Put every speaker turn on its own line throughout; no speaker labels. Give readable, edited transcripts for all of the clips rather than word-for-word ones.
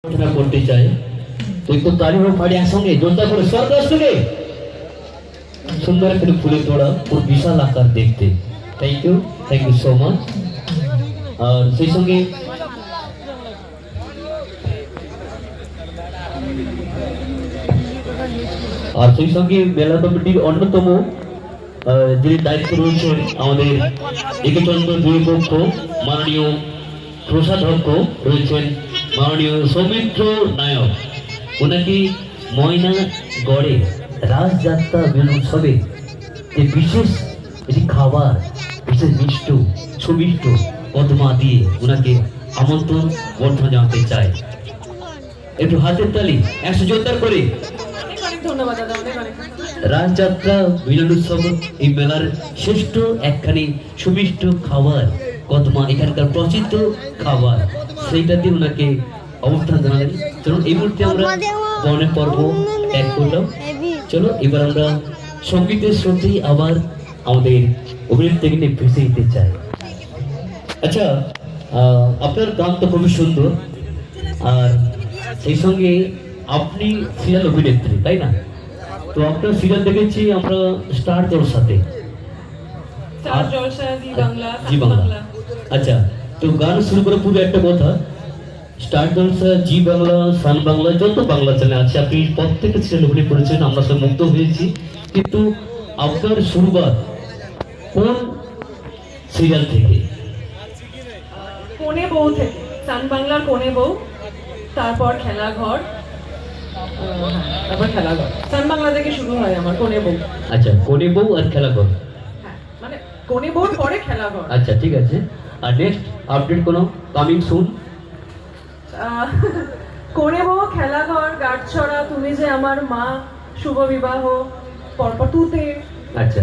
করতে চাই তো একটু তারিফ ফাড়ি একসঙ্গে জোরদার করে সরকার সঙ্গে সুন্দর করে ফুলে তোড়া ও বিশাল আকার দেখতে থ্যাংক ইউ সো মাচ। আর সেই সঙ্গে মেলা কমিটির অন্যতম যিনি দায়িত্ব রয়েছেন আমাদের একচন্দ্র দুই পক্ষ মাননীয় প্রসাধক্ষ রয়েছেন মাননীয় সৌমিত্র নায়ক, ওনাকে ময়না গড়ে রাসযাত্রা মিলন উৎসবে যে বিশেষ এটি খাবার বিশেষ মিষ্ট সুমিষ্ট পদ্মা দিয়ে ওনাকে আমন্ত্রণ বর্ধমান জানাতে চাই। একটু হাতের তালি 100 জোরদার করে। রাসযাত্রা মিলন উৎসব এই মেলার শ্রেষ্ঠ একখানি সুমিষ্ট খাবার কদমা, এখানকার প্রসিদ্ধ খাবার, সেইটাতে ওনাকে অবস্থান জানালেন। চলুন এই মুহূর্তে আমরা বর্ণের পর্ব ত্যাগ করলাম। চলো এবার আমরা সঙ্গীতের স্রোতেই আবার আমাদের অভিনেত্রীকে নিয়ে ভেসে দিতে চাই। আচ্ছা, আপনার গান তো খুবই সুন্দর, আর সেই সঙ্গে আপনি সিরিয়াল অভিনেত্রী, তাই না? তো আপনার সিরিয়াল দেখেছি আমরা স্টার জলসাতে, জি বাংলা। আচ্ছা, তো গান শুরু করে পুরো একটা কথা, স্টার জলসা, জি বাংলা, সান বাংলা, যত বাংলা চ্যানেল আছে আপনি প্রত্যেকটা সিরিয়াল অভিনয় করেছেন, আমরা সব মুগ্ধ হয়েছি। কিন্তু আপনার শুরুয়াত কোন সিরিয়াল থেকে?
কোনে বউ থেকে, সান বাংলার কোনে বউ, তারপর খেলাঘর, তারপর খেলাঘর। সান বাংলা থেকে শুরু হয় আমার কোনে বউ।
আচ্ছা, কোনে বউ আর খেলাঘর,
হ্যাঁ মানে কোনে বউর পরে খেলাঘর।
আচ্ছা ঠিক আছে। আর নেক্সট আপডেট কোনো কামিং সুন?
কোনে বউ, খেলাঘর, গাঁটছড়া, তুমি যে আমার মা, শুভ বিবাহ, পরপর তুতে।
আচ্ছা,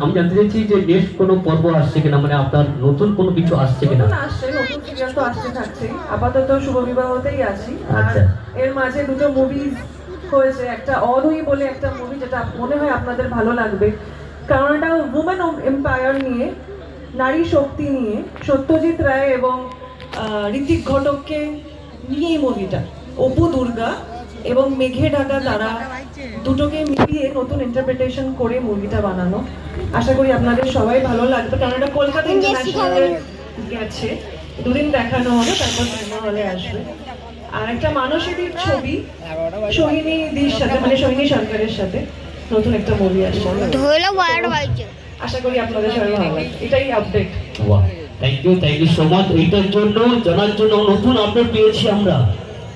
আমি জানতে চাইছি যে নেক্সট কোনো পর্ব আসছে কিনা, মানে আপনার নতুন কোনো কিছু আসছে কিনা?
আসছে, নতুন সিরিয়াল তো আসতে থাকছে, আপাতত শুভ বিবাহতেই আছি।
আচ্ছা,
এর মাঝে দুটো মুভি হয়েছে, একটা অদয়ী বলে একটা মুভি, যেটা মনে হয় আপনাদের ভালো লাগবে, কারণ এটা উমেন এম্পায়ার নিয়ে, নারী শক্তি নিয়ে, সত্যজিৎ রায় এবং ঋতিক ঘটককে নিয়ে এই মুভিটা। অপু দুর্গা এবং মেঘে ঢাকা তারা দুটোকে মিলিয়ে নতুন ইন্টারপ্রিটেশন করে মুভিটা বানানো। আশা করি আপনাদের সবাই ভালো লাগবে, কারণ এটা কলকাতা ইন্টারন্যাশনালে গেছে, 2 দিন দেখানো হবে, তারপর সিনেমা হলে আসবে। আর একটা মানসীদির ছবি সোহিনী দির সাথে, মানে সোহিনী সরকারের সাথে নতুন একটা মুভি আসবে। আশা করি আপনাদের সবাই ভালো লাগবে। এটাই আপডেট।
বাহ, থ্যাংক ইউ সো মাচ। এইটার জন্য জানার জন্য নতুন আপডেট পেয়েছি আমরা।